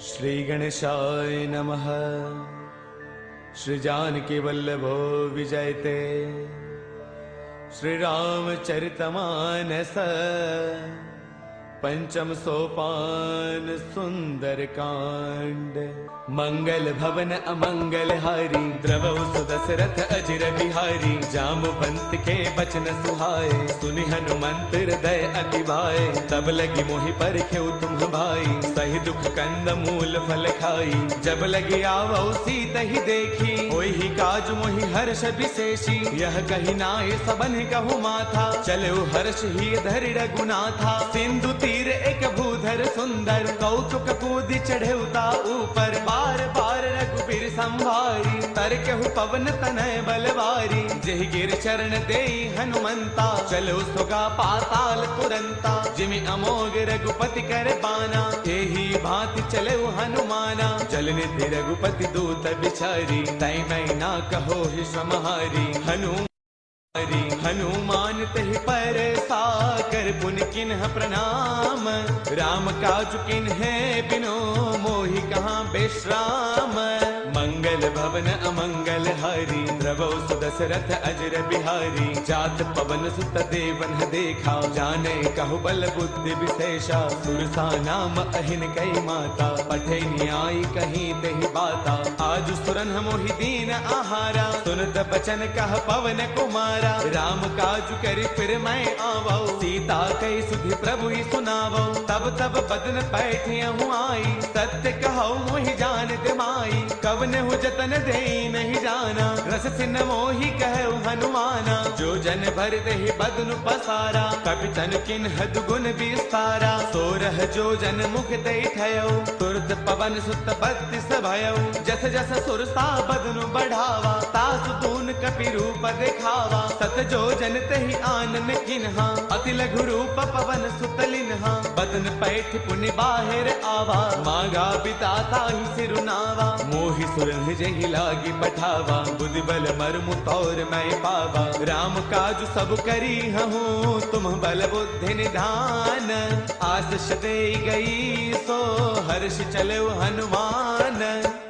श्री गणेशाय नमः। श्री जानकी वल्लभो विजयते। श्री रामचरितमानस पंचम सोपान सुंदर कांड। मंगल भवन अमंगल हारी द्रवौ सुदशरथ अजिर बिहारी। जामवंत के बचन सुहाए सुनि हनुमंत हृदय अति भाए। तब लगी मोहि परखेउ तुम भाई सही दुख कंद मूल फल खाई। जब लगी आवौ सीत ही देखी होई ही काज मोहि हर्ष विशेषी। यह कही नाय सबन कहु माथा चलो हर्ष ही धरि रघुनाथा। सिंधु तीर एक भूधर सुंदर कौतुक कूद चढ़े उता ऊपर। बार बार रघुबीर संभारी तरकहु पवन तनय बलवारी। जेहि गिर चरण देई हनुमंता चलो सुगा पाताल तुरंता। जिमि अमोघ रघुपति कर बाना एही भांति चले हनुमाना। जल निधि रघुपति दूत बिचारी तै मैं ना कहो ही समहारी। हनुमान तहि पर साकर पुन किन्ह प्रणाम। राम काज किन्हे बिनो मोहि कहाँ बेश्राम। मंगल भवन अमंगल हारी द्रवौ सुदशरथ अजर बिहारी। जात पवन सुत देवन देखा जाने कहु बल बुद्धि विशेषा। सुरसा नाम अहिन कई माता पठे न्याय कहीं तेहि बाता। आज सुरन मोहि दीन आहारा सुनत बचन कह पवन कुमारा। राम काज करि फिर मैं आवौ सीता कई सुधि प्रभु ही सुनावौ। तब तब बदन पैठियहु आई सत्य कहौ मोहि जान माई। कवन हु जतन देई नहीं जाना रस सिन मोहि कहु हनुमाना। जो जन भर देहि बदनु पसारा कपितन किन्ह दुगुन विस्तारा। सोरह जो जन मुख देई थयौ तुरत पवन सुत बत्तीस भयौ। जस जस सुरसा बदनु बढ़ावा तासु दून कपि रूप दिखावा। सत जो जन तहि आनन किन्हा अति लघु रूप पवन सुत लिन्हा। बदन पैठ पुनि बाहिर आवा मागा बिताता ही सिरुनावा। मोहि सुरन जेहि लागी पठावा बुद्धि बल मर्मु तौर मैं पावा। राम काज सब करी हूँ तुम बल बुद्धि निधान। आशीष दे गई सो हर्ष चलो हनुमान।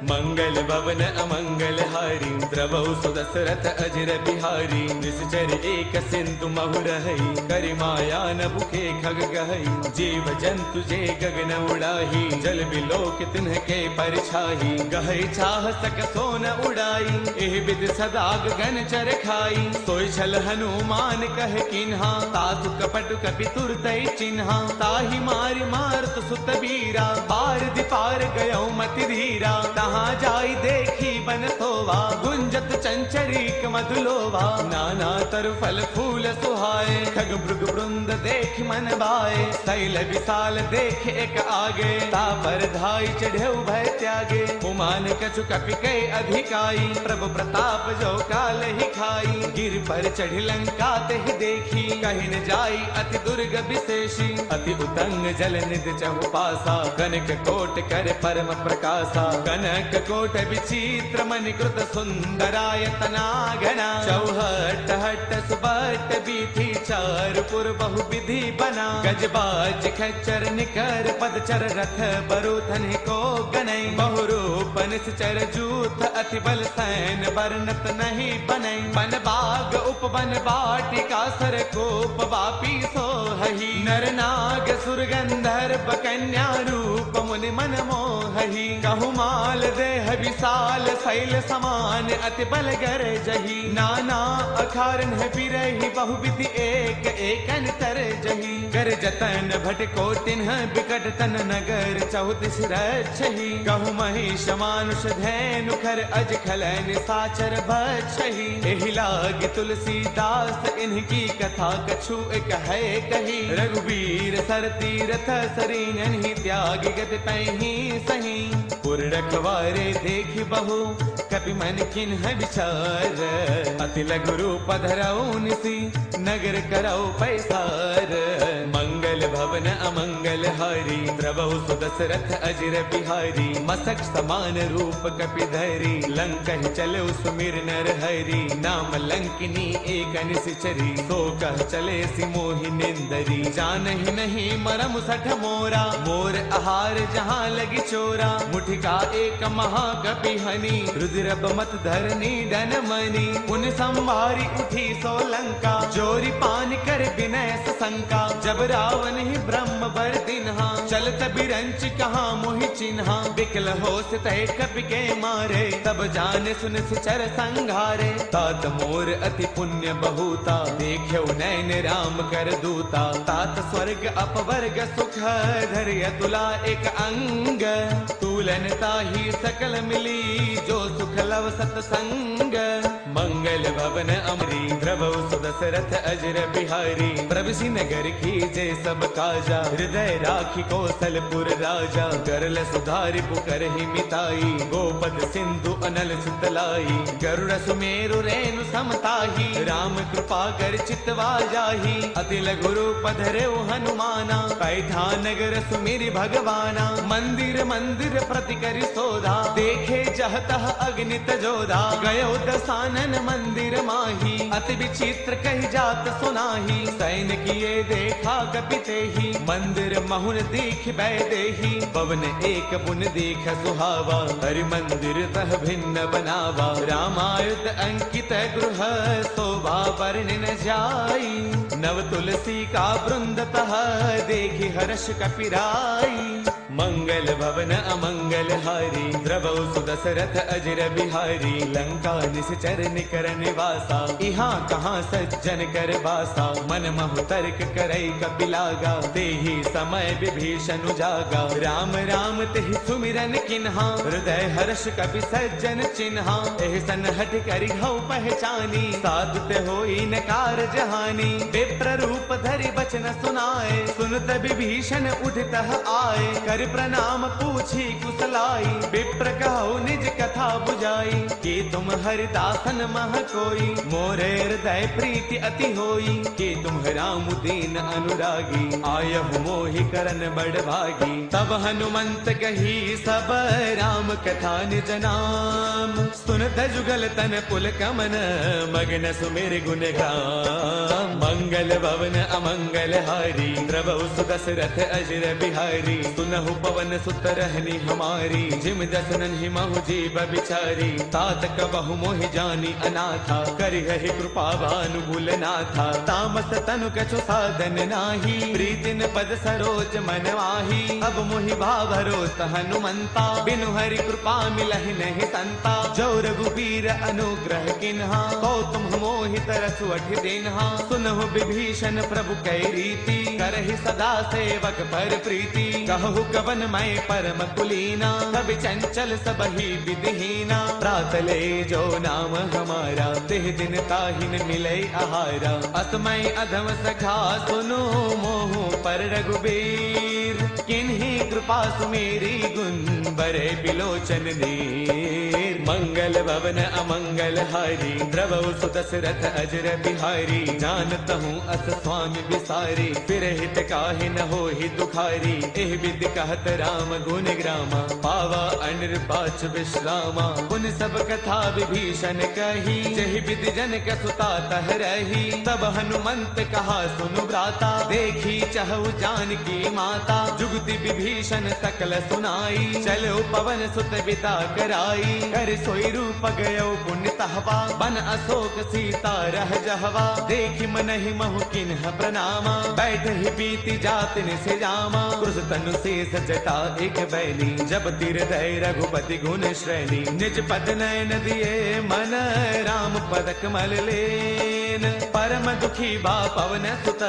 मंगल भवन अमंगल हारी द्रवौ सुदशरथ अजर बिहारी। निश्चर एक सिंधु महु रहई करि माया न भुखे खग गहई। जीव जंतु जे गगन उड़ाही जल बिलोक तिन्ह के परछाही। गहई चाह सक सोन उड़ाई एह विद सदा गगन चर खाई। सोई छल हनुमान कह किन्हा तातु कपट कपि तुरतै चिन्हा। ताहि मारि मारत सुत बीरा पार दिपार गयो मति धीरा। तहाँ जाई देखी बन सोवा गुंजत चंचरीक मधुलोवा। नाना तरु फल फूल सुहाए खग मृग वृंद देख मन भाए। शैल विशाल देख एक आगे तापर धाई चढ़े भय त्यागे। उमान कछु कपि कै अधिकाई प्रभु प्रताप जो काल ही खाई। गिर पर चढ़ी लंका तेहि देखी कहीं न जाई अति दुर्ग विशेषी। अति उतंग जल निधि चहु पासा कनक कोट कर परम प्रकाशा। कनक कोट विचित्र मणिकृत सुंदरायतना घना। चौहट हट सुबट बीथी चार पुर बहु विधि बना। गजबाज खच्चर निकर पदचर रथ बरुथन को गनई। बहुरूप निश्चर जूथ अति बल सैन वर्णत नहीं बनई। बन बाग उपवन बाटिका सर कोप वापी सोहही। नर नाग सुर गंधर्व कन्या रूप मुनि मन मोहही। कहु माल देह विशाल शैल समान अति बल गर जही। नाना अखारन बिरही बहुविधि एक एकन तर जही। कर जतन भट को तिन्ह बिकट तन नगर चौदिस रक्षही। कहु महिष मानुष धैनु खर अज खलन साचर भक्षही। एहि लाग तुलसीदास इनकी कथा कछु एक है कही। रघुबीर सर तीरथ सरीन ही त्याग गति पैही सही। पुर रखवारे देखि बहु कपि मन किन्ह विचार। अति लघु रूप धरऊ निसी नगर करऊ पैसार। मंगल भवन अमंगल हारी, द्रवहु सुदशरथ अजिर बिहारी। मसक समान रूप कपिधरी, लंकहि चले सुमिर नर हरि। नाम लंकिनी एक निश्चरी, सो कह चले सि मोहि निंदरी। जानहि नहीं मरम सठ मोरा, मोर आहार जहाँ लगी चोरा। मुठिका एक महाकपि हनि, रुद्रब मत धरनी डन मनी। पुन संवारी उठी सो लंका, जोरी पान कर विनय शंका। जब रावण ही ब्रह्म बर दिन्हा, चलत बिरंच कहाँ मोहि चिन्हा। बिकल होश तय कपि के मारे, तब जाने सुन सिचर संघारे। तात मोर अति पुण्य बहुता, देख्यो नैन राम कर दूता। तात स्वर्ग अपवर्ग सुख, धैर्य तुला एक अंग। तूलन ताही सकल मिली, जो सुख लव सतसंग। मंगल भवन अमरी, द्रवहु सुदशरथ अजिर बिहारी। प्रभुसि नगर की जय सब काजा, हृदय राखी कौशलपुर राजा। गरल सुधारि पुकरहि मिताई, गोपद सिंधु अनल सुतलाई। गरुड़ सुमेरु रेणु समताही, राम कृपा कर चितवा जाही। अति लघु रूप धरeu हनुमाना, पैठा नगर सुमिरि भगवाना। मंदिर मंदिर प्रति करि शोधा, देखे जह तह अग्नि तजोधा। गयो दसानन मंदिर माही, अति विचित्र कही जात सुनाही। सैन किए देखा कपिते ही, मंदिर महुन दीख बैदेही। पवन एक पुन देख सुहावा, हरि मंदिर तह भिन्न बनावा। रामायुध अंकित गृह, शोभा वर्णि न जाई। नव तुलसी का वृंद तह, देखि हर्ष कपिराई। मंगल भवन अमंगल हारी, द्रवहु सुदशरथ अजिर बिहारी। लंका निश्चर निकर निवासा, इहाँ कहाँ सज्जन कर बासा। मन महु तर्क करई कपिलागा, तेहि समय विभीषण जागा। राम राम तेहि सुमिरन किन्हा, हृदय हर्ष कपि सज्जन चिन्हा। एहि सन हठ करि हऊ पहचानी, साधुत होई न कारज हानि। विप्र रूप धरि बचन सुनाए, सुनत विभीषण उठितः आए। कर प्रणाम पूछी कुशलाई, विप्र कहो निज कथा बुझाई। कि तुम हरिदासन मह कोई, मोरे हृदय प्रीति अति होई। कि तुम राम दीन अनुरागी, आयहु मोहि करन बड़ भागी। तब हनुमंत कही सब राम कथा निज नाम। सुनत जुगल तन पुल कमन, मगन सुमिर गुण गाम। मंगल भवन अमंगल हारी, द्रवहु सुदशरथ अजिर बिहारी। सुनहु पवन सुत रहनी हमारी, जिम दसनन ही महु जीव बिचारी। तात कबहु मोहि जानी अनाथा, करिहहि कृपा भानुकुल नाथा। तामस तनु कछु साधन नाही, प्रीतिन पद सरोज मन माही। अब मोहि भावरोत हनुमंता, बिनु हरि कृपा मिलहि नहीं संता। जो रघुबीर अनुग्रह किन्हा, तो तुम मोहि तरसु अठि दिन्हा। सुनहु विभीषण प्रभु कै रीति, करहि सदा सेवक पर प्रीति। कहु कवन मैं परम कुलीना, कवि चंचल सबहि विधिहीना। प्रातले जो नाम हमारा, तिह दिन ताहिन मिलै आहारा। असमय अधम सखा सुनो, मोहु पर रघुबीर। किन्ही कृपा सुमेरी, गुण बरे बिलोचन नीर। मंगल भवन अमंगल हारी, द्रवहु सुदशरथ अजिर बिहारी। जानत हूँ अस स्वामी विसारी, फिर हित काहि न होहि दुखारी। एह विधि कहत राम गुण ग्रामा, पावा अनिर्बाच विश्रामा। पुन सब कथा विभीषण कही, जहि विधि जनक सुता तह रही। तब हनुमंत कहा सुनु भ्राता, देखी चहु जानकी माता। जुगति विभीषण सकल सुनाई, चलो पवन सुत बिता कराई। कर सोई रूप गयो पुण्य तहवा, बन अशोक सीता रह जहवा। देखि मनहि महु किन्ह प्रणामा, बैठ ही बीती जात निसे जामा। क्रुश तनु शेष जटा एक बैली, जब तिर दय रघुपति गुण श्रेणी। निज पद नयन दिए मन, राम पद कमल लेन। परम दुखी बा पवन सुत,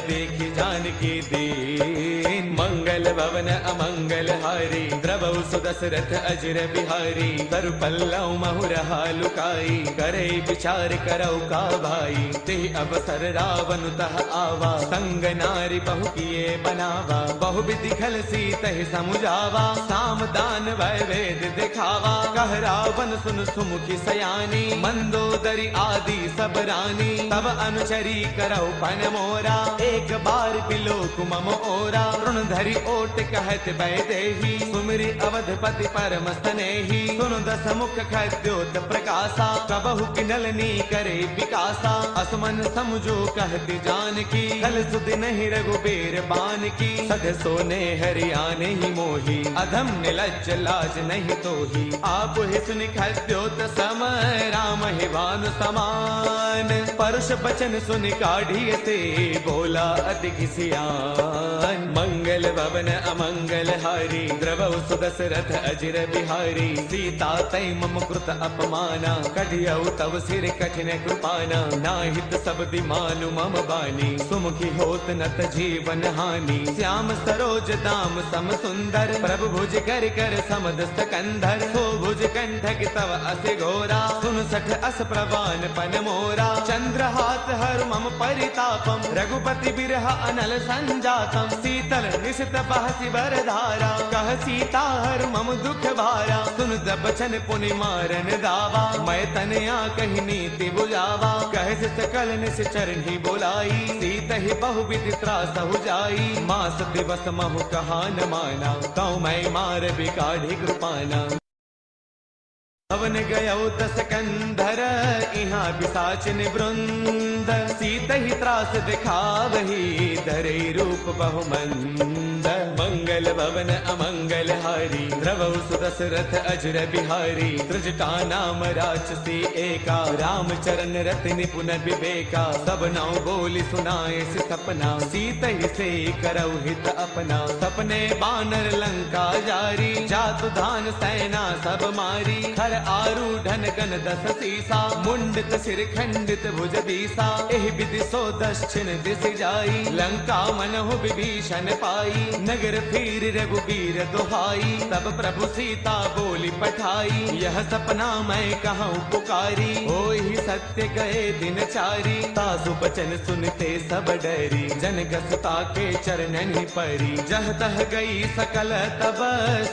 देखि जानकी दीन। मंगल भवन अमंगल हारी, द्रवहु सुदशरथ अजिर बिहारी। तरु पल्लव महु रहा लुकाई, करे विचार करौ का भाई। ते अवसर रावण तह आवा, संग नारी बहु किए बनावा। बहु विधि खल सीतहि समुझावा, साम दान वै वेद दिखावा। कह रावण सुन सुमुखी सयानी, मंदोदरी आदि सब रानी। तब अनुचरी करौ पन मोरा, एक बार बिलोक मम ओरा। तृण धरि ओट कहत वैदेही, सुमिरि अवधपति परम स्नेही। सुन दस मुख खद्योत प्रकाशा, कबहु किनलनी करे विकासा। असमन समझो कहते जानकी, कल सुध नहीं रघुबीर बान की। सध सोने हरियाणे ही मोही, अधम निलज्ज लाज नहीं तोही। आप ही सुनि खद्योत सम, राम ही भानु समान। परुष बचन सुनि काढ़ी से, बोला अति किसियान। मंगल भवन अमंगल हारी, द्रवौ सुदशरथ अजिर बिहारी। सीता तै मम कृत अपमाना, कढ़ियौ तव सिर कठिन कृपाना। नाहित सब दिमानु मम बानी, सुमुखी होत नत जीवन हानि। श्याम सरोज दाम सम सुंदर, प्रभु भुज कर कर समद सकंधर। सो भुज कंठक तव अस घोरा, सुन सठ अस प्रवान पन मोरा। चंद्रहास हर मम परितापम, रघुपति बिरह अनल संजातम। शीतल निशित बहसि बरधारा, कह सीता हर मम दुख भारा। सुन बचन पुनि मारन दावा, मैं तनया कही नीति बुझावा। कह सकल निश चरणी बोलाई, सीत ही बहुविध त्रासहु जाई। मास दिवस महु कहा न माना, कौ मैं मार बिकाढ़ी कृपाना। हवन गयो दस कंधर, इहाँ पिशाचिन वृंद। सीत ही त्रास दिखावही, धरे रूप बहुमंद। मंगल भवन अमंगल हारी, द्रवौ सुदशरथ अजर बिहारी। त्रिजटा नाम राक्षसी एका, राम चरण रति निपुण विवेका। सब नाउ बोली सुनाए सि सपना, सीत ही से करौ हित अपना। सपने बानर लंका जारी, जातु धान सेना सब मारी। खर आरूढ़न गण दस सीसा, मुंडित सिर खंडित भुज दीसा। एहि विधि सो दक्षिण दिस जाई, लंका मनहु विभीषण पाई। नगर फिर रघुबीर दुहाई, तब प्रभु सीता बोली पठाई। यह सपना मैं कहूँ पुकारी, होई सत्य गए दिन चारी। तासु बचन सुनते सब डरी, जनक सुता के चरणन ही परी। जह तह गई सकल तब,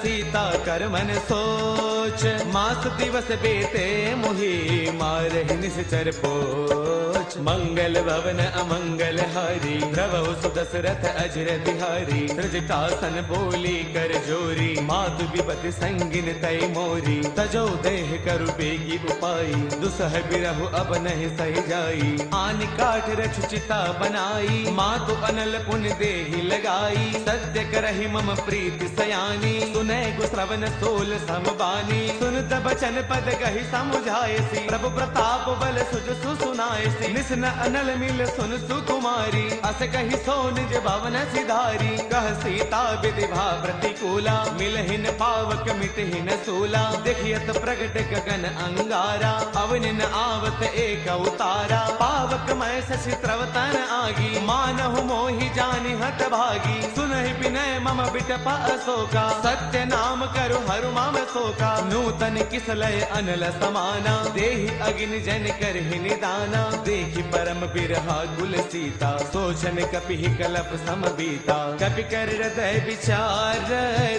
सीता कर मन सोच। मास दिवस बेते मुहि, मारहि निश्चर पोच। मंगल भवन अमंगल हारी, द्रवौ सुदशरथ अजर बिहारी। त्रिजटासन बोली कर जोरी, मातु विपति संगिन तै मोरी। तजो देह करु बेगी उपाई, दुसह बिरहु अब नहीं सही जाई। आन काठ रछ चिता बनाई, मातु अनल पुन देहि लगाई। सत्य करहि मम प्रीति सयानी, सुनै गो श्रवण सोल समबानी। सुनत बचन पद गहि समुझायसी, प्रभु प्रताप बल सुज सुनायसी। निस्न अनल मिल सुन सुकुमारी, अस कहि सो निज भवन सिधारी। कह सीता विधि भा प्रतिकूला, मिलहिन पावक मिटहिन सूला। देखियत प्रगट गगन अंगारा, अवनिन आवत एक उतारा। पावक मैं शशि त्रवतन आगी, मानहु मोहि जानि हत भागी। सुनहि विनय मम बिटप अशोका, सत्य नाम करु हरु मम शोका। नूतन किसलय अनल समाना, देहि अगिन जन करहि निदाना। देखि परम बिरहा कुल सीता, सोचन कपिहि कलप सम बीता। कपि कर हृदय विचार,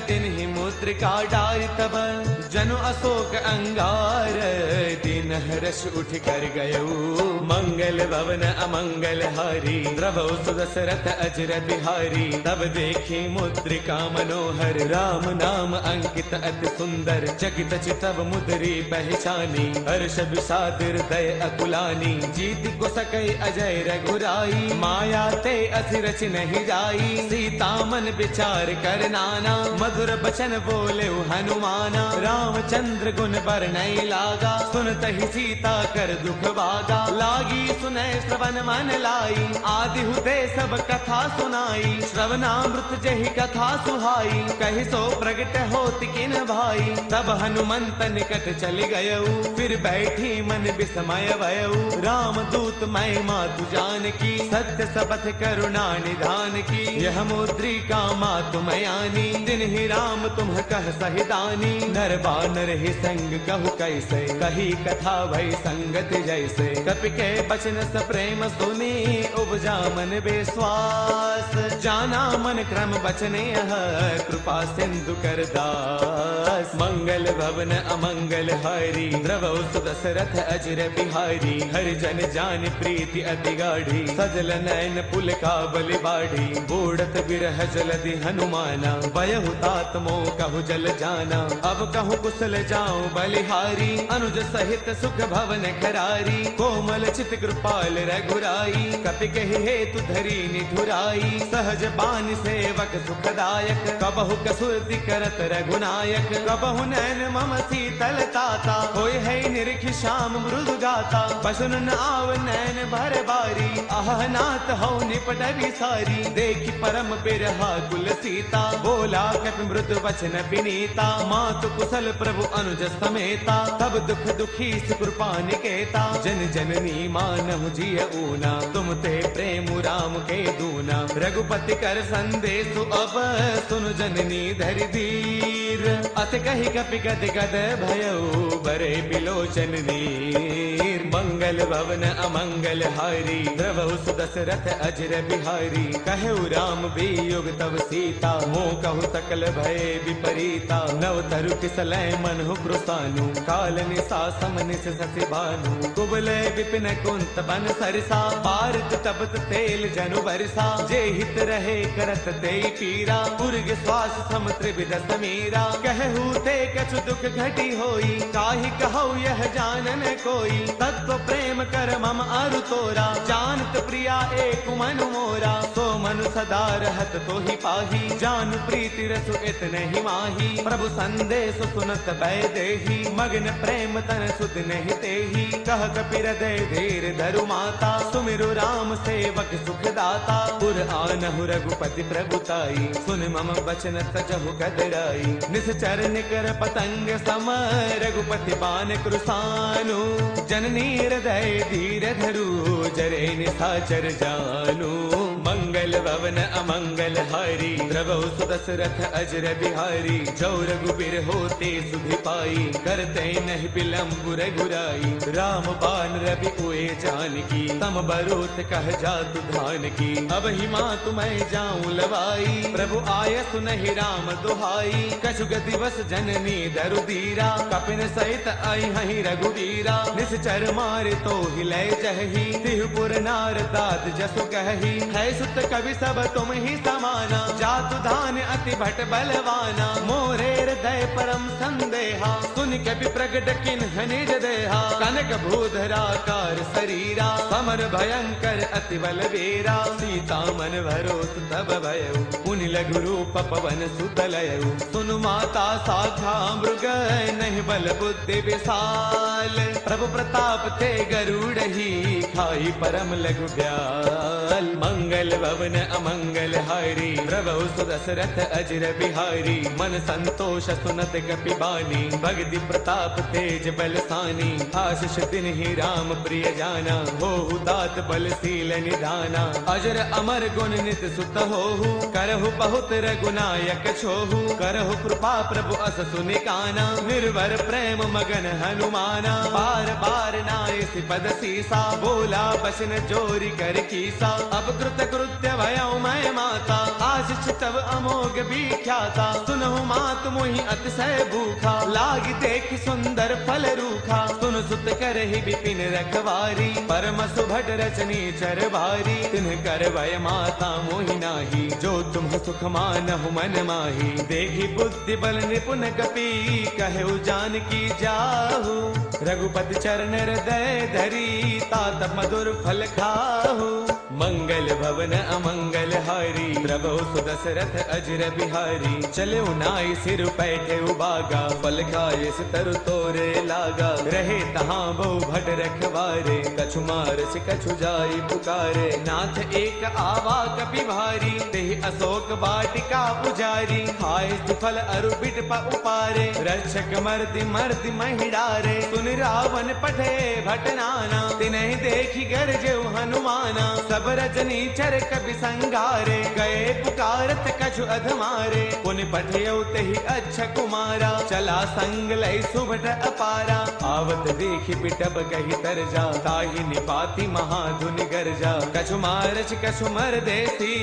दिन ही मुद्रिका डारि तब। जनु अशोक अंगार, दिन हर्ष उठ कर गयो। मंगल भवन अमंगल हारी, द्रवौ सुदशरथ अजर बिहारी। तब देखी मुद्रिका मनोहर, राम नाम अंकित अति सुंदर। चकित चितव मुद्री पहचानी, हर्ष विषाद हृदय अकुलानी। जीत को सकै अजय रघुराई, माया ते अति रच नहीं जाई। सीता मन विचार कर नाना, मधुर बचन बोले हनुमाना। रामचंद्र गुण बरनई लागा, सुनत ही सीता कर दुख भागा। लागी सुनय श्रवण मन लाई, आदि हुते सब कथा सुनाई। श्रवणामृत जहि कथा सुहाई, कहि सो प्रगट होत किन भाई। तब हनुमंत निकट चल गयऊ, फिर बैठी मन विस्मय भयऊ। राम दूत मैं मातु जान की, सत्य सबथ करुणा निधान की। यह मुद्रिका मातु मयानी, दिन ही राम तुम कह सहिदानी, नर बानर ही संग कहु कैसे, कही कथा भई संगत जैसे। कपि के बचन स प्रेम सुनी, उपजा मन विश्वास, जाना मन क्रम बचने यह, कृपा सिंधु कर दास। मंगल भवन अमंगल हारी, द्रवौ सुदशरथ अजर बिहारी, हरि जन जान प्रीति अति गाढ़ी, सजल नयन पुल का बलि बाढ़ी। बूढ़त बिरह जलधि हनुमाना, बयहु तात मोह कहु जल जाना। अब कहु कुशल जाऊं बलिहारी, अनुज सहित सुख भवन खरारी। कोमल चित कृपाल रघुराई, कपि कहि हेतु धरी निठुराई। सहज बानी सेवक सुखदायक, कबहु कसुरति करत रघुनायक। कबहु नैन मम शीतल ताता, होय है निरखि श्याम मृदु गाता। बसुन न आव नैन भर बारी, आह नाथ हौ निपट विसारी। देखि परम बिरहा कुल सीता, बोला कपि मृदु वचन विनीता। मातु कुशल प्रभु अनुज समेता, तब दुख दुखी कृपा निकेता। जन जननी मानहु जिय ऊना, तुम ते प्रेम राम के दूना। रघुपति कर संदेश अब, सुन जननी धरि धीर। अत कहि कपि गद गद भयउ, बरे बिलोचन नीर। मंगल भवन अमंगल हारी, द्रवहु सुदशरथ अजर बिहारी। कहु राम वियोग तव सीता, मोह कहु सकल भय विपरीता। नव तरु किसलय मनहु कृसानु, काल निसा समनिस ससि भानु। कुबलय विपिन कुंत बन सरसा, पारत तपत तेल जनु बरसा। जे हित रहे करत तेई पीरा, उर्ग श्वास सम त्रिविध समीरा। कहु ते कछु दुख घटी होई, काहि कहु यह जानन कोई। तत्व प्रेम कर मम अरु तोरा, जानत प्रिया एक मनु मोरा। सो मनु सदा रहत तो ही पाही, जान प्रीति रसु इतने ही माही। प्रभु संदेश सुनत भय देही, मग्न प्रेम तन सुध नहीं तेही। कह कपि हृदय धीर धरु माता, सुमिरु राम सेवक सुख दाता। पुर आनहु रघुपति प्रभुताई, सुन मम वचन तजहु कदराई। निश्चर निकर पतंग सम, रघुपति बान कृसानु। जननी हृदय धीर धरु, जरे निशाचर जानु। मंगल भवन अमंगल हारी, द्रवहु सुदशरथ अजर बिहारी। जो रघुबीर होते सुधि पाई, करते नहीं विलंब रघुराई। राम बान रवि उए जानकी, तम बरोत कह जातु धान की। अब ही मातु मैं जाऊं लवाई, प्रभु आय सुनहि राम दुहाई। कछु दिवस जननी धरु धीरा, कपिन सहित आई हहि रघुवीरा। निश्चर मारे तो हिलय जहि, तिहुपुर नार दाद जसु कहि। है सुत कवि सब तुम ही समाना, जातु धान अति भट बलवाना। मोरे हृदय परम संदेहा, सुन कपि प्रगट किन्ह निज देहा। कनक भूधराकार शरीरा, समर भयंकर अति बलवीरा। सीता मन भरोस तब भयउ, पुनि लघु रूप पवन सुत लयउ। सुनु माता शाखा मृग, नहीं बल बुद्धि विशाल। प्रभु प्रताप ते गरुड़हि, खाई परम लघु ब्याल। मंगल भवन अमंगल हारी, द्रवहु सुदशरथ अजर बिहारी। मन संतोष सुनत कपि बानी, भगति प्रताप तेज बलसानी। आशीष तिन्हि राम प्रिय जाना, होहु दात बलशील निधाना। अजर अमर गुण नित सुत होहु, करहु बहुत रघुनायक छोहु। करहु कृपा प्रभु अस सुनिकाना, निर्भर प्रेम मगन हनुमाना। बार बार नाय पद सीसा, बोला बसन जोरी कर कीसा। अब कृत कृत्य भयउ मैं माता, आशीष तब अमोघ विख्याता। सुनहु मात मोहि अतिशय भूखा, लागी देख सुंदर फल रूखा। सुन सुत करहि विपिन रखवारी, परम सुभट रचनी चर भारी। तिन्ह कर भय माता मोहि नाही, जो तुम सुख मानहु मन माही। देखी बुद्धि बल निपुण कपि, कहु जानकी जाहु। रघुपति चरण हृदय धरी, तात मधुर फल खाहु। मंगल भवन अमंगल हारी, द्रवहु सुदशरथ अजर बिहारी। चले नाई सिर पैठे उबागा, फल खाए तरु तोरे लागा। रहे तहाँ बहु भट रखवारे, कछु मारस कछु जाई पुकारे। नाथ एक आवा कपि भारी, तेहि अशोक वाटिका पुजारी। खाए फल अरु बिट उपारे, रक्षक मर्दि मर्दि महिडारे। सुन रावण पठे भट नाना, तिन्हि देखि गरजेउ हनुमाना। सब रजनी चर कवि संगारे, गए पुकारत कछु अधमारे, पुन पठयौ तेहि अच्छा कुमारा, चला संग लय सुभट अपारा, आवत देखि पिटब कहि तरजा, ताहि निपाति महाधुनि गर्जा, कछु मारच कछु मर देसी,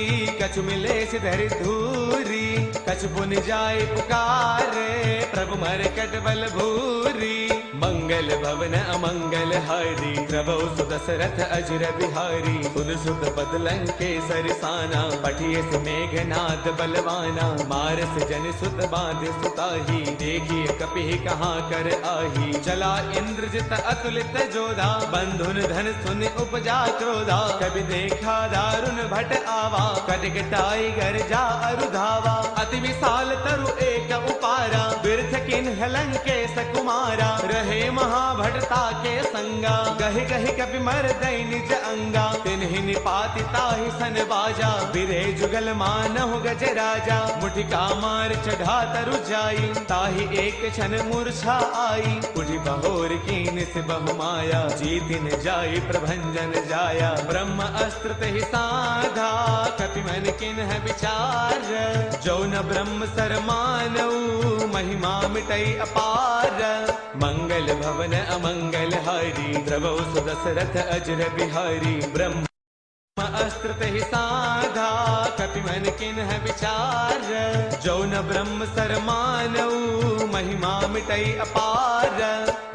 कछु मिलेस धरि धूरी, कछु पुन जाय पुकारे, प्रभु मरकट बल भूरी, मंगल भवन अमंगल हारी, द्रवौ सुदशरथ अजर बिहारी, सुन सुत पद लंकेसर साना, पठियस मेघनाद बलवाना, मारस जन सुत बांध सुताही, देखिए कपिहि कहाँ कर आही, चला इंद्रजित अतुलित जोधा, बंधुन धन सुन उपजा क्रोधा, कभी देखा दारुण भट आवा, कटकटाई गर्जा अरुधावा, अति विशाल तरु एक उपारा, बिरथ किन्ह लंकेश कुमारा, रहे महाभटता के संगा, गहि गहि कपि मर दई निज अंगा, तिन्हि निपाति ताहि सन बाजा, बिरे जुगल मानहु गज राजा, मुठिका मार चढ़ा तरु जाई, ताहि एक क्षण मूर्छा आई, उठि बहोर कीन से बहु माया, जीतिन जाई प्रभंजन जाया, ब्रह्म अस्त्र तेहि साधा, कपि मन किन्ह विचार, जो न ब्रह्म सर मानऊ, महिमा मिटई अपार, मंगल भवन अमंगल हारी, द्रवौ सुदशरथ अजर बिहारी, ब्रह्म अस्त्र तेहि साधा, कपि मन किन्ह विचार, जो न ब्रह्म सर मानऊ, महिमा मिटई अपार,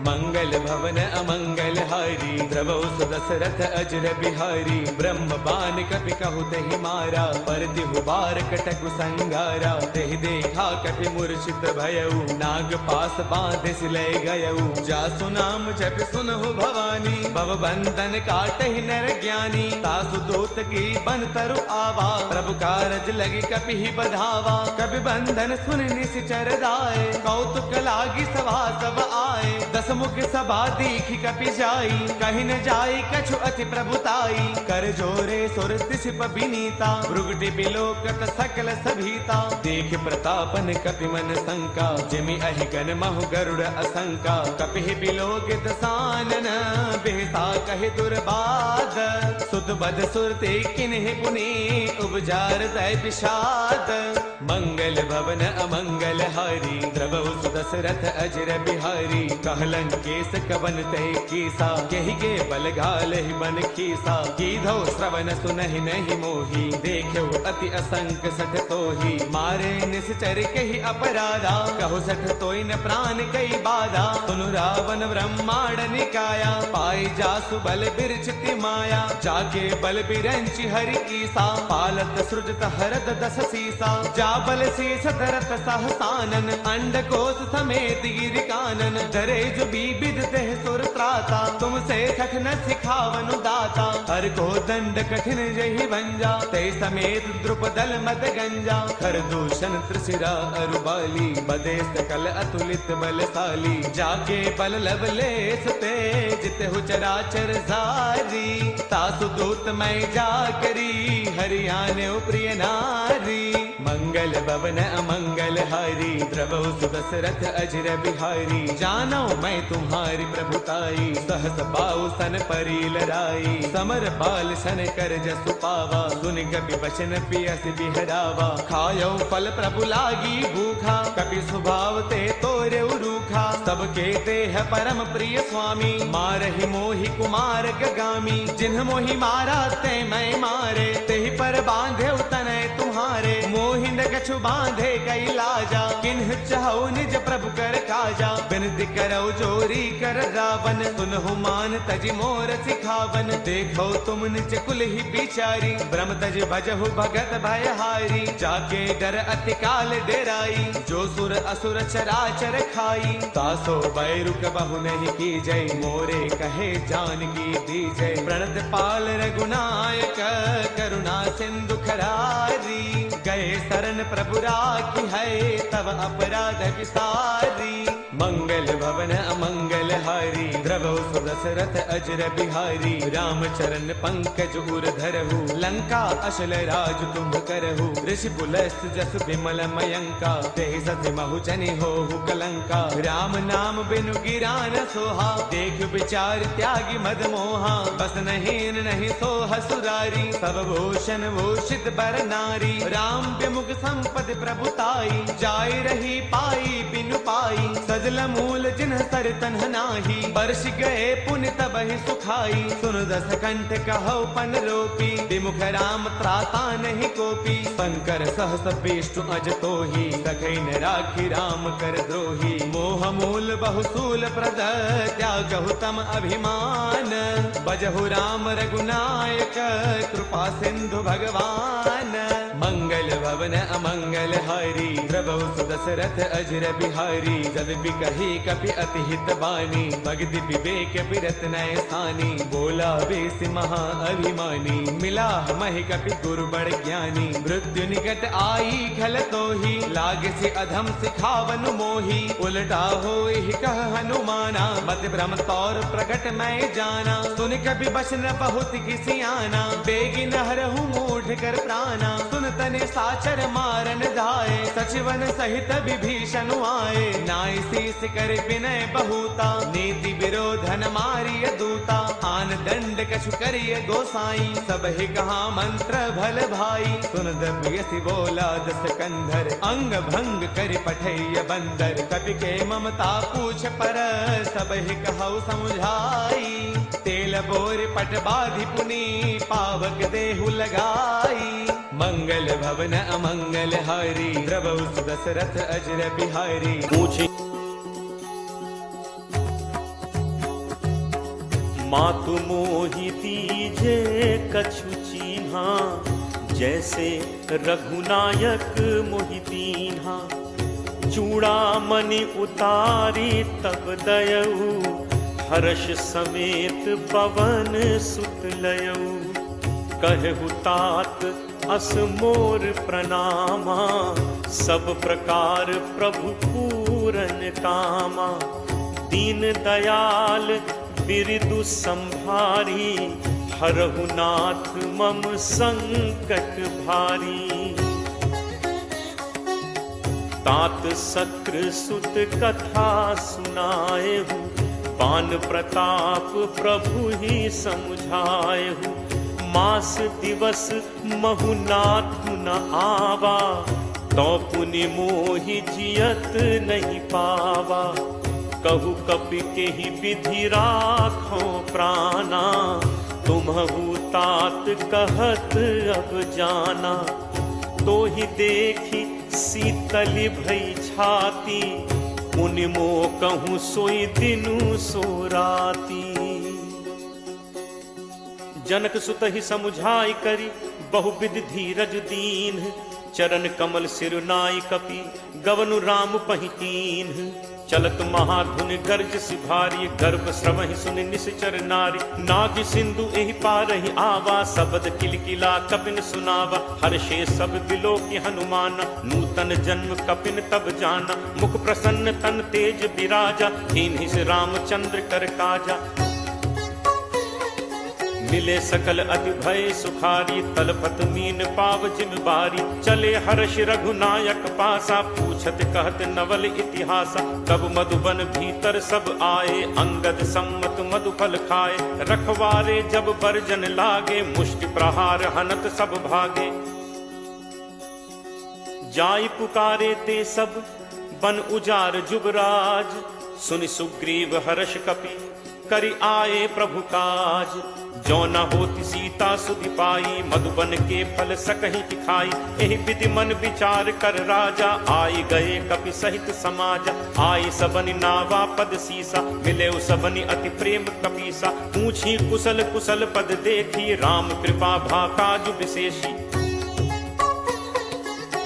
मंगल भवन अमंगल हारी, द्रवौ सुदशरथ अजर बिहारी, ब्रह्म बान कपि कहु तेहि मारा, पर तिहु बार कटकु संगारा, तेहि देखा कपि मूर्छित भयऊ, नाग पास बांधिस लय गयऊ, जासु नाम जपि सुनहु भवानी, भव बंधन काटहि नर ज्ञानी, तासु दूत की बन तरु आवा, प्रभु कारज लगी कपि ही बधावा, कपि बंधन सुन निश्चर दाए, कौतुक लागी सभा सब आए, दस मुख सभा दीखि कपि जाई, कहीं न जाई कछु अति प्रभुताई, कर जोरे सुर तिसिप बिनीता, भृगुटि बिलोकत सकल सभीता, देख प्रतापन कपि मन शंका, जिमि अहि गण महु गरुड़ असंका, कपि बिलोकित सानन, बिहसा कहि दुर्बाद, सुत बद सुरते किन्हि पुनि, उपजार दय विषाद, मंगल भवन अमंगल हारी, द्रवौ सुदशरथ अजर बिहारी, कहलन केस कवन तय कीसा, केहि के बल घाल ही बन खीसा, कीधौ श्रवण सुनहि नहीं मोही, देखो अति असंक सठ तोही, मारे निश्चर कहि अपराधा, कहु सठ तोय न प्राण कई बाधा, सुनु रावण ब्रह्मांड निकाया, पाई जासु बल बिरचिति माया, जाके बल बिरंचि हरि ईसा, पालत सृजत हरद दस सीसा, जा बल शेष धरत सहसानन, अंडकोश समेत गिर कानन, धरे जो विविध देह सुर त्राता, तुमसे सख न सिखावनु दाता, हर को दंड कठिन जहि भंजा, ते समेत द्रुपदल मद गंजा, खर दूषण त्रिशिरा अरुबाली, बदे सकल अतुलित बलशाली, जाके बल लवलेस ते, जितहु चराचर जारी, तासु दूत मैं जा करी, हरियाणे प्रिय नारी, मंगल भवन अमंगल हारी, द्रवौ सुदशरथ अजर बिहारी, जानो मैं तुम्हारी प्रभुताई, सहस पाऊ सन परी लड़ाई, समर बाल सन कर जसु पावा, सुन कपि बचन पियस बिहरावा, खायो फल प्रभु लागी भूखा, कपि स्वभाव ते तोरे रूखा, सबके देह परम प्रिय स्वामी, मारहि मोहि कुमार गगामी, जिन्ह मोहि मारा ते मैं मारे, तेहि पर बांधे तनय तुम्हारे, मोहि न कछु बांधे कई लाजा, किन्ह चाहु निज प्रभु कर काजा, बिनती करौ जोरी कर रावण, सुनहु मान तज मोर सिखावन, देखो तुम निज कुल ही बिचारी, ब्रह्म तज भजहु भगत भयहारी, जाके डर अति काल डेराई, जो सुर असुर चराचर खाई, तासो बैरु कबहु नहीं की जय, मोरे कहे जानकी दी जय, प्रणत पाल रघुनायक, करुणा सिंधु खरारी, गए शरण प्रभु राखी है, तब अपराध विसारी, मंगल भवन अमंगल हारी, द्रवौ सुदशरथ दशरथ अजर बिहारी। राम चरण पंकज उर धरहु, लंका अशल राज तुम्ह करहु। ऋषि पुलस्त जस विमल मयंका, तेहि सति महु जनि होहु कलंका। राम नाम बिनु गिरा न सोहा, देख विचार त्यागी मद मोहा। बस नहीन नहीं सोह सुरारी, सब भूषण भूषित बर नारी। राम विमुख संपद प्रभुताई, जाय रही पाई बिनु पाई। सजल मूल जिन्ह सर तन्ह नाही, बरस गए पुण्य तबहि सुखाई। सुन दस कंठ कहौ पन रोपी, विमुख राम त्राता नहीं कोपी। शंकर सहस विष्णु अज तोहि, सखै न राखी राम कर द्रोही। मोह मूल बहुसूल प्रद, त्यागहु तम अभिमान। बजहु राम रघुनायक, कृपा सिंधु भगवान। मंगल भवन अमंगल हारी, द्रवहु सुदशरथ अजर बिहारी। जब बिकहि कपि अति हित बानी, भगति विवेक बिरत नय स्थानी। बोला बेस महा अभिमानी, मिला महि कपि गुरु बड़ ज्ञानी। मृत्यु निकट आई खल तोहि, लागे से अधम सिखावन मोहि। उलटा होहि कह हनुमाना, मति भ्रम तौर प्रगट मैं जाना। सुन कपि बचन बहुत किसियाना, बेगी न हरहु मूढ़ कर प्राणा। सुन तने साचर मारन धाये, सचिवन सहित विभीषण आए। नाई शीस कर विनय बहुता, नीति विरोधन मारिय दूता। आन दंड कछु करिय गोसाई, सब ही कहा मंत्र भल भाई। सुन दबयसि बोला दस कंधर, अंग भंग कर पठैय बंदर। कपि के ममता पूछ पर, सब ही कहु समुझाई। तेल बोर पट बाधि पुनि, पावक देहु लगाई। मंगल भवन अमंगल हारी, द्रवहु सुदशरथ अजर बिहारी। पूछे मातु मोहि दीजे कछु चीन्हा, जैसे रघुनायक मोहि दीन्हा। चूड़ामणि उतारी तब दयऊ, हर्ष समेत पवन सुत लयऊ। कहु तात अस मोर प्रणामा, सब प्रकार प्रभु पूरन कामा। दीन दयाल बिरदु संभारी, हरहु नाथ मम संकट भारी। तात सक्र सुत कथा सुनाएहु, पान प्रताप प्रभु ही समुझाएहु। मास दिवस महु नाथु न आवा, तो पुनि मोहि जियत नहीं पावा। कहु कपि के ही विधि राखो प्राणा, तुम्हु तात कहत अब जाना। तो ही देखी शीतल भई छाती, पुनि मो कहूँ सोई दिनु सो राती। जनक सुत ही समुझाई करी, बहुविध धीरज दीन। चरण कमल सिर नाई कपि, गवनु राम पहिकीन। चलत महाधुन गर्ज सिभारी, गर्भ श्रवहि सुनि निश्चर नारी। नाग सिंधु एहि पारहि आवा, सबद किलकिला कपिन सुनावा। हर्षे सब बिलो की हनुमान, नूतन जन्म कपिन तब जाना। मुख प्रसन्न तन तेज विराजा, कीन्हि से रामचंद्र कर काजा। मिले सकल अति भय सुखारी, तलपत मीन पाव जिम बारी। चले हर्ष रघुनायक पासा, पूछत कहत नवल इतिहासा। तब मधुबन भीतर सब आए, अंगद सम्मत मधुफल खाए। रखवारे जब बरजन लागे, मुष्टि प्रहार हनत सब भागे। जाई पुकारे ते सब बन उजार जुबराज। सुनि सुग्रीव हर्ष कपि, करि आए प्रभु काज। जो न होती सीता सुधि पाई, मधुबन के फल सकहि खाई। एहि विधि मन विचार कर राजा, आई गए कपि सहित समाज। आई सबनि नावा पद सीसा, मिले सबनि अति प्रेम कपीसा। पूछी कुशल कुशल पद देखी, राम कृपा भा काजु विशेषी।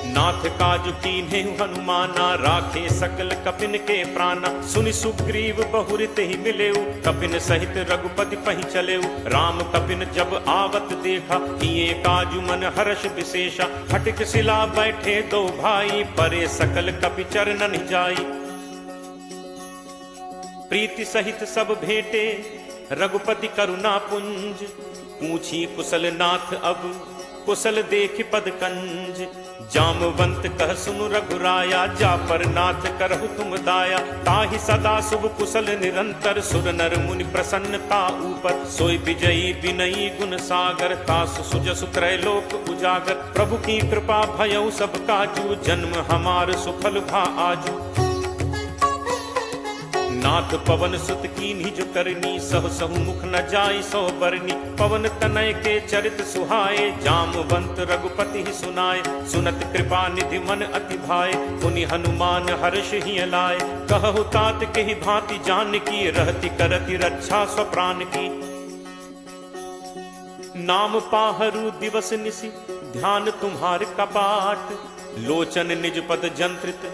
नाथ काजु कीन्हे हनुमाना, राखे सकल कपिन के प्राणा। सुनि सुग्रीव बहुरित ही मिलेऊ, कपिन सहित रघुपति पहि चलेऊ। राम कपिन जब आवत देखा, किए काजु मन हर्ष विशेषा। हटिक शिला बैठे दो भाई, परे सकल कपि चरणन जाई। प्रीति सहित सब भेटे, रघुपति करुणा पुंज, पूछी कुशल नाथ अब, कुशल देख पद कंज। जामवंत कह सुनु रघुराया, जा पर नाथ करहु तुम दाया। ताहि सदा शुभ कुशल निरंतर, सुर नर मुनि प्रसन्नता ऊपर। सोई विजयी विनयी गुण सागर, तासु सुजसु त्रैलोक उजागर। प्रभु की कृपा भयउ सब काजू, जन्म हमार सुफल भा आजू। नाथ पवन सुत कीन्ही जो करनी, सहु सहु मुख न जाई सो बरनी। पवन तनय के चरित सुहाए, जामवंत रघुपति ही सुनाए। सुनत कृपा निधि मन अति भाए, पुनि हनुमान हर्ष ही लाए। कहु तात के ही भांति जान की, रहति करति रक्षा स्वप्राण की। नाम पाहरू दिवस निसी, ध्यान तुम्हार कपाट। लोचन निज पद जंत्रित,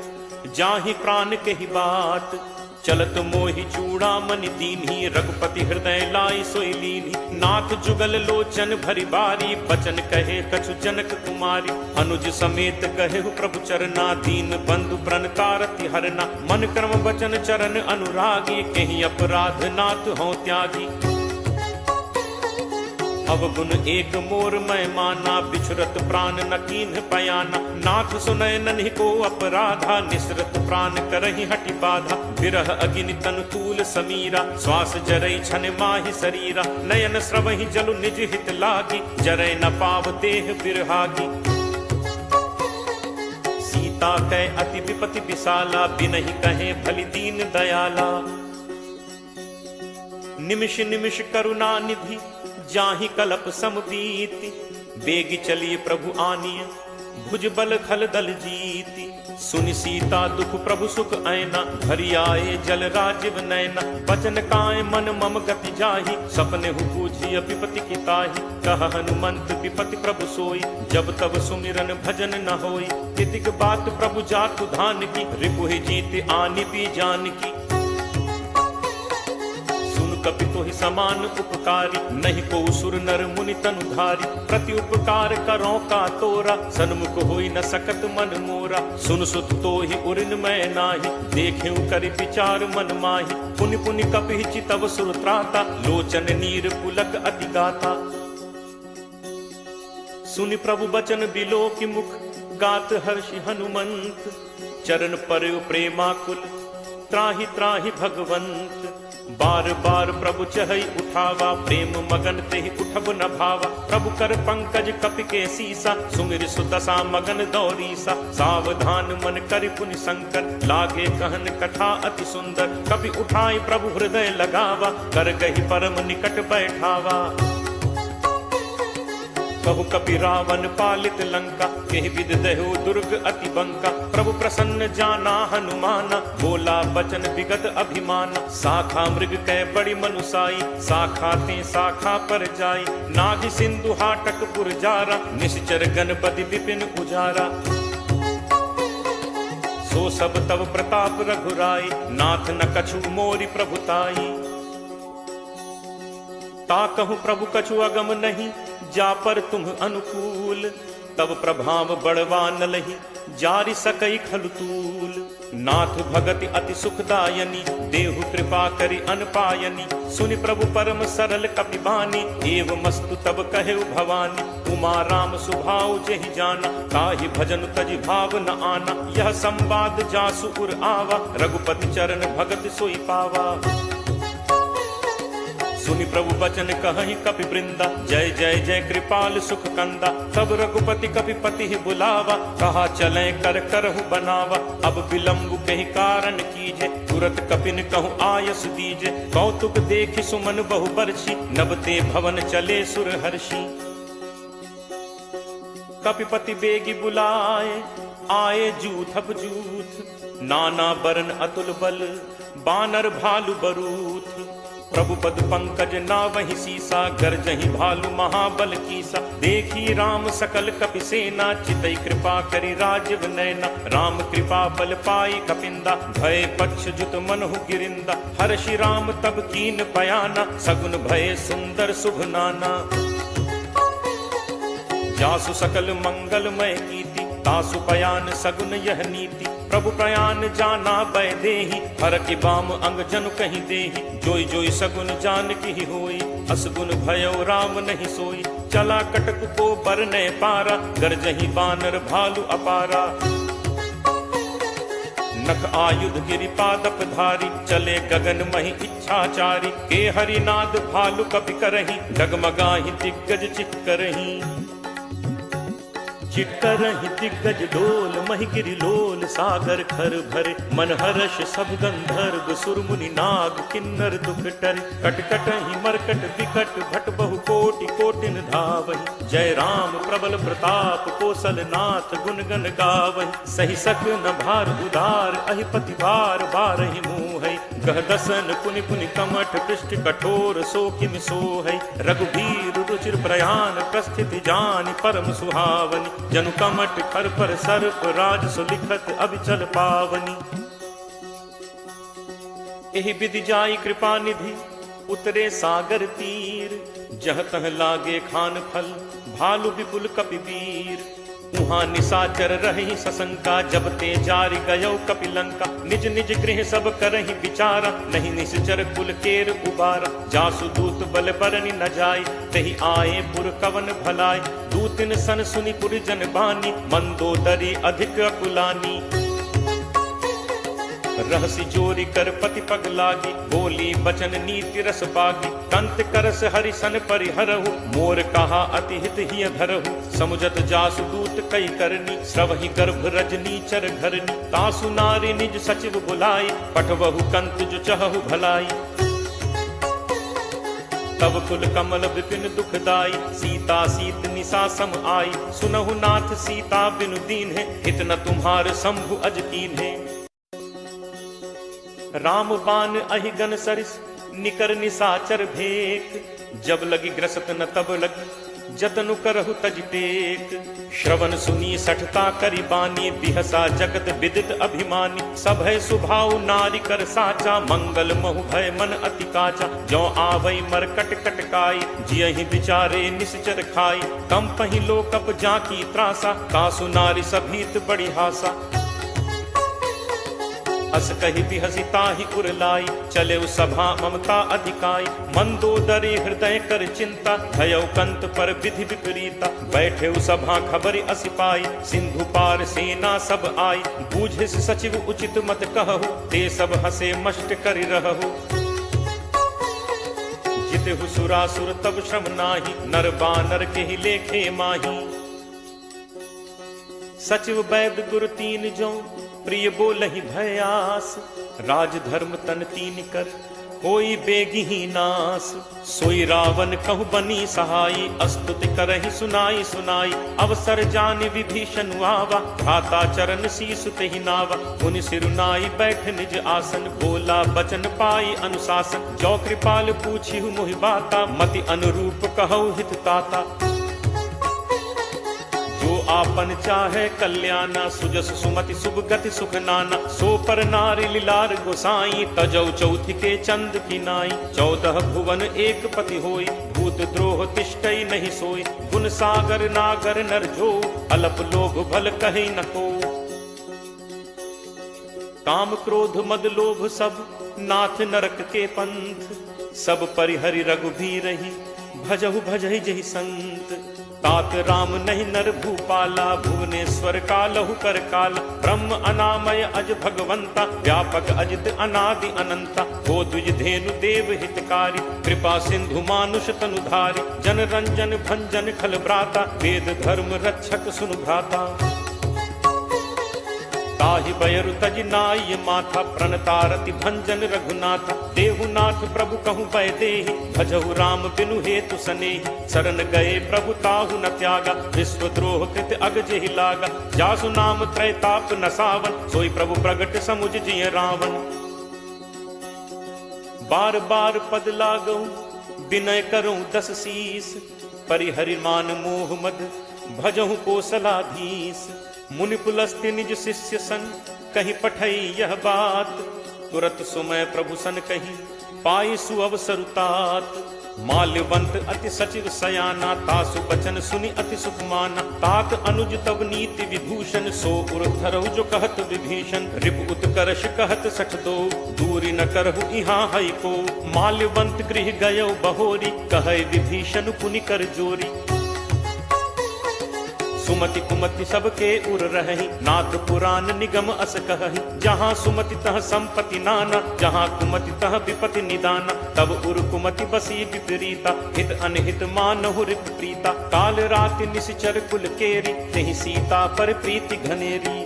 जाहि प्राण के ही बाट। चलत मोहि चूड़ामणि दीन्ही, रघुपति हृदय लाई सोई लीन्ही। नाथ जुगल लोचन भरी बारी, बचन कहे कछु जनक कुमारी। अनुज समेत कहे प्रभु चरना, दीन बंधु प्रण कारति हरना। मन क्रम वचन चरण अनुरागी, कहीं अपराध नाथ हों त्यागी। अवगुण एक मोर मैं माना, बिछुरत प्राण न कीन्ह पयाना। नाथ सुनय नन्हि को अपराधा, निसरत प्राण करहि हटि बाधा। विरह अग्नि तनु तूल समीरा, श्वास जरई छन माहि शरीरा। नयन स्रवहि जलु निज हित लागी, जरय न पाव देह बिरहागी। सीता कै अति विपति विशाला, बिनहि कहे भलि दीन दयाला। निमिष निमिष करुणा निधि, जाहि कलप समबीति। बेगी चलिए प्रभु आनिय, भुज बल खल दल जीति। सुनि सीता दुख प्रभु सुख ऐना, भरी आए जल राजीव नैना। बचन काय मन मम गति जाहि, सपने हु पूजिय विपति की ताहि। कह हनुमंत विपति प्रभु सोई, जब तब सुमिरन भजन न होई। तितिक बात प्रभु जातु धान की, रिपुहि जीत आनि भी जान की। कपि तोहि समान उपकारी, नहीं को सुर नर मुनि तनुधारी। प्रति उपकार करो का तोरा, सन्मुख होई न सकत मन मोरा। सुन सुत तोहि उरिन मैं नाही, देखेउ करि विचार मन माही। पुनि पुनि कपि चितव सुर त्राता, लोचन नीर पुलक अति गाथा। सुनि प्रभु बचन बिलो की मुख, गात हर्षि हनुमंत। चरण पर प्रेमाकुल, त्राहि त्राहि भगवंत। बार बार प्रभु चहई उठावा, प्रेम मगन तेहि उठब न भावा। प्रभु कर पंकज कपि के सीसा, सुमिर सुदशा मगन दौरीसा। सावधान मन करि पुनि शंकर, लागे कहन कथा अति सुंदर। कपि उठाई प्रभु हृदय लगावा, कर गहि परम निकट बैठावा। कहु कपि रावण पालित लंका, केहि विद देहु दुर्ग अति बंका। प्रभु प्रसन्न जाना हनुमाना, बोला बचन विगत अभिमाना। शाखा मृग कै बड़ी मनुसाई, शाखा ते शाखा पर जाई। नाग सिंधु हाटक पुरजारा, निश्चर गणपति विपिन उजारा। सो सब तब प्रताप रघुराई, नाथ न कछु मोरि प्रभुताई। ताकहु प्रभु कछु अगम नहीं, जा पर तुम अनुकूल। तब प्रभाव बड़वा न लही, जारि सकई खलुतूल। नाथ भगति अति सुखदायनी, देहु कृपा करि अनपायनी। सुनि प्रभु परम सरल कपिबानी, एवमस्तु तब कहेउ भवानी। उमा राम सुभाउ जेहि जाना, ताहि भजन तजि भाव न आना। यह संवाद जासु उर आवा, रघुपति चरण भगत सोई पावा। सुनि प्रभु बचन कहहि कपि वृंदा, जय जय जय कृपाल सुख कंदा। तब रघुपति कपिपति ही बुलावा, कहा चले कर करहु बनावा। अब विलंब कहि कारण कीजे, तुरत कपिन कहु आयस दीजे। कौतुक देखि सुमन बहु बरछी, नबते भवन चले सुर हर्षि। कपिपति बेगी बुलाए, आए जूथप जूथ। नाना बरन अतुल बल, बानर भालु बरूथ। प्रभु पद पंकज नावहि सीसा, गर्जहि भालु महाबल कीसा। देखी राम सकल कपि सेना, चितई कृपा करि राजीव नैना। राम कृपा बल पाई कपिंदा, भय पक्ष जुत मनहु गिरिंदा। हर्षि राम तब कीन पयाना, सगुन भय सुंदर शुभ नाना। जासु सकल मंगलमय कीति, तासु पयान सगुन यह नीति। प्रभु प्रयाण जाना बैदेही, हर की बाम अंग जनु कहीं देही। जोई जोई सगुन जान की होई, असगुन भयो राम नहीं सोई। चला कटक को बरने पारा, गरजही बानर भालू अपारा। नख आयुध गिरिपादप धारी, चले गगन मही इच्छाचारी। के हरिनाद भालु कपि करही, डगमगाही दिग्गज चिक्करही। चिक्करही दिग्गज डोल, मही गिरि लोल सागर खर भरे। मन हर्ष सब गंधर्व सुर मुनि नाग किन्नर दुख टरे। कटकटहि मरकट विकट भट बहु कोटि कोटिन धावहि। जय राम प्रबल प्रताप कौशल नाथ गुण गण गावहि। सही सक न भार उदार, अहिपति बार बारहि मोहै। गह दसन पुनि पुनि कमठ, पृष्ठ कठोर सो किम सोहै। रघुबीर रुचिर प्रयाण, प्रस्थिति जानि परम सुहावनि। जनु कमठ खर पर सर्प, राज सुलिखत अभिचल पावनी। एहि विधि जाई कृपा निधि, उतरे सागर तीर। जह तह लागे खान फल, भालु विपुल कपिवीर। उहाँ निशाचर रही सशंका, जब ते जारि गयो कपिलंका। निज निज गृह सब करहि विचारा, नहीं निश्चर कुल केर उबारा। जासु दूत बल बरनि न जाय, तहि आए पुर कवन भलाय। दूतिन सन सुनि पुर जन बानी, मंदोदरी अधिक अकुलानी। रहसी चोरी कर पति पग लागी, बोली बचन नीति रस पागी। कंत करस हरिसन परिहरहु, मोर कहा अति हित हिय धरहु। समुझत जासु दूत कई करनी, श्रवहि गर्भ रजनी चर घरनी। तासु नारी निज सचिव बुलाई, पठवहु कंत जो चहु भलाई। तब कुल कमल विपिन दुखदाई, सीता सीत निशा सम आई। सुनहु नाथ सीता बिनु दीन है, हित न तुम्हार शंभु अज कीन है। राम बान अहिगन सरिस, निकर निशाचर भेक। जब लगी ग्रसत न तब लगी, जतनु करहु तज टेक। श्रवण सुनी सठता करि बानी, बिहसा जगत विदित अभिमानी। सब है सुभाव नारी कर साचा, मंगल महु भय मन अति काचा। जो आवै मरकट कटकाई, जियहि विचारे निश्चर खाई। कम पहि लोकप जाकी त्रासा, कासु नारी सभीत बड़ी हासा। अस कहि बिहसी ताहि उरलाई, चले सभा ममता अधिकाई। मंदोदरी हृदय कर चिंता, भयो कंत पर विधि विपरीता। बैठे सभा खबर असि पाई, सिंधु पार सेना सब आई। बूझिस सचिव उचित मत कहु, ते सब हसे मष्ट करि रहु। जितहु सुरासुर तब श्रम नाही, नर बानर के लेखे माही। सचिव वैद गुरु तीन जो, प्रिय बोलहि भयास। राज धर्म तन तीन कर, कोई बेगिही नास। सोई रावण कहु बनी सहाई, अस्तुति करहि सुनाई सुनाई। अवसर जानि विभीषण आवा, भ्राता चरण शीस तेहि नावा। मुनि सिरुनाई बैठ निज आसन, बोला बचन पाई अनुशासन। जो कृपाल पूछिहु मोहि बाता, मति अनुरूप कहु हित ताता। जो आपन चाहे कल्याणा, सुजस सुमति शुभ गति सुख नाना। सो पर नारी लीलार गोसाई, तजौ चौथि के चंद की नाई। 14 भुवन एक पति होई, भूत द्रोह तिष्ठई नहीं सोई। गुण सागर नागर नर जो, अलप लोभ भल कहि न को। काम क्रोध मद लोभ सब, नाथ नरक के पंथ। सब परिहरि रघुबीरहि, भजहु भजहि जहि संत। तात राम नहीं नर भूपाला, भुवनेश्वर कालहु कर काला। ब्रह्म अनामय अज भगवंता, व्यापक अजित अनादि अनंता। हो द्विज धेनु देव हितकारी, कृपा सिंधु मानुष तनुधारी। जन रंजन भंजन खल भ्राता, वेद धर्म रक्षक सुनु भ्राता। ताहि बयरु तज नाय माथा, प्रणतारति भंजन रघुनाथा। देहुनाथ प्रभु कहु बैदेहि, भजहु राम बिनु हेतु सनेहि। शरण गए प्रभु ताहु न त्यागा, विश्वद्रोह कृत अग जेहि लागा। जासु नाम त्रैताप न सावन, सोई प्रभु प्रगट समुझ जिय रावण। बार बार पद लागऊ, विनय करऊं 10 शीस। परिहरि मान मोह मद, भजहु कौशलाधीश। मुनि पुलस्त्य निज शिष्य सन, कहीं पठई यह बात। तुरत सुमय प्रभु सन कही, पाई सुअवसर तात। माल्यवंत अति सचिव सयाना, तासु बचन सुनि अति सुख माना। तात अनुज तब नीति विभूषण, सो उर धरहु जो कहत विभीषण। रिप उत्कर्ष कहत सठ दो, दूरी न करहु इहाँ हई को। माल्यवंत गृह गयो बहोरी, कहे विभीषण पुनि कर जोरी। सुमति कुमति सबके उर रहहि, नाथ पुराण निगम अस कहहि। जहाँ सुमति तह संपत्ति नाना, जहाँ कुमति तह विपति निदाना। तब उर कुमति बसी विपरीता, हित अनहित मानहु रिप प्रीता। काल राति निश्चर कुल केरी, तेहि सीता पर प्रीति घनेरी।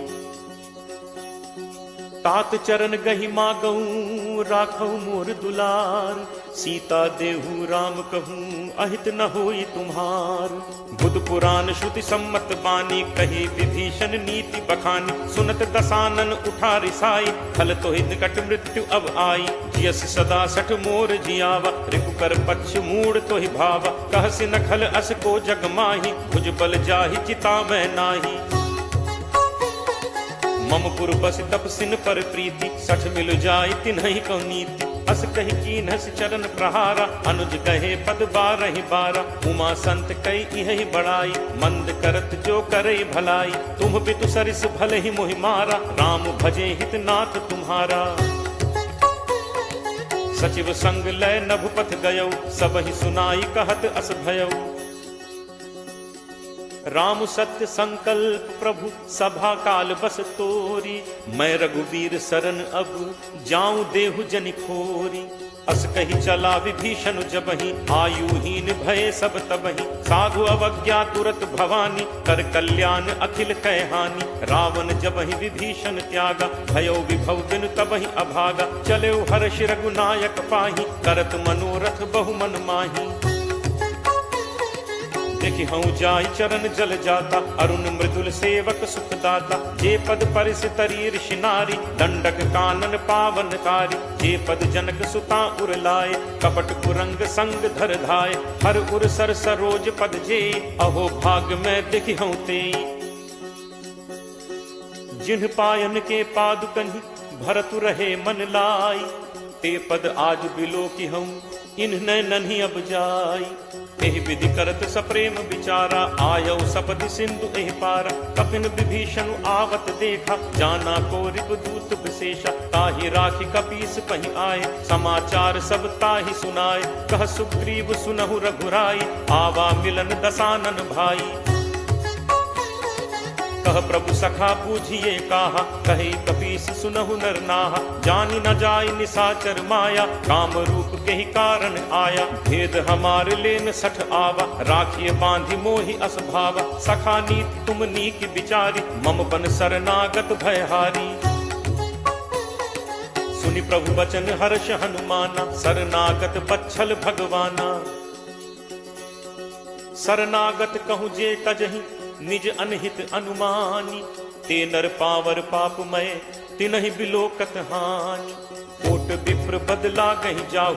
तात चरण गहि मागऊं, राखऊ मोर दुलार। सीता देहु राम कहूँ, अहित न होई तुम्हार। बुध पुराण श्रुति सम्मत बानी, कही विभीषण नीति बखानी। सुनत दसानन उठा रिसाई, खल तोहि निकट मृत्यु अब आई। जियस सदा सठ मोर जियावा, रिपु कर पक्ष मूड तोहि भावा। कहसि न खल अस को जग माही, भुज बल जाहि चिता मैं नाही। मम पुर बस तपसिन पर प्रीति, सठ मिल जाय तिन्हि को नीति। अस कहि कीन्हस चरण प्रहारा, अनुज कहे पद बारहि बारा। उमा संत कई इहि बड़ाई, मंद करत जो करई भलाई। तुम पितु सरिस भले ही मोहि मारा, राम भजे हित नाथ तुम्हारा। सचिव संग लय नभुपथ गयो, सबहि सुनाई कहत अस भयौ। राम सत्य संकल्प प्रभु, सभा काल बस तोरी। मैं रघुवीर शरण अब, जाऊं देहु जनि खोरी। अस कही चला विभीषण जबहि, आयुहीन भय सब तबहि। साधु अवज्ञा तुरत भवानी, कर कल्याण अखिल कै हानि। रावण जबहि विभीषण त्यागा, भयो विभव बिनु तबहि अभागा। चले हर्ष रघुनायक पाही, करत मनोरथ बहु मन माही। देखि हूँ जाय चरण जल जाता, अरुण मृदुल सेवक सुखदाता। जे पद परिस तरी ऋषि नारी, दंडक कानन पावनकारी। जे पद जनक सुता उर लाए, कपट कुरंग संग धर धाय। हर उर सर सरोज पद जे, अहो भाग में देखि हूँ ते। जिन्ह पायन के पादुकहि, भरतु रहे मन लाई। ते पद आज बिलो की हूँ, इन्ह नन्ही अब जाई। एहि विधि करत सप्रेम विचारा, आयौ सपदि सिंधु एहि पारा। कपिन विभीषण आवत देखा, जाना को रिपु दूत विशेषा। ताहि राखि कपीस पहि आए, समाचार सब ताहि सुनाए। कह सुग्रीव सुनहु रघुराई, आवा मिलन दसानन भाई। कह प्रभु सखा बूझिए काहा, कहे कपीस सुनहु नर नाहा। जानि न जाय निसाचर माया, काम रूप के ही कारण आया। भेद हमार लेन सठ आवा, राखिए बांधि मोहि अस भावा। सखा नीति तुम नीक विचारी, मम बन शरणागत भयहारी। सुनि प्रभु वचन हर्ष हनुमाना, शरणागत बच्छल भगवाना। शरणागत कहूँ जे तजहि, निज अनहित अनुमानी। ते नर पावर पापमय, तिनहि बिलोकत हानि। कोट विप्र बदला गहि जाऊ।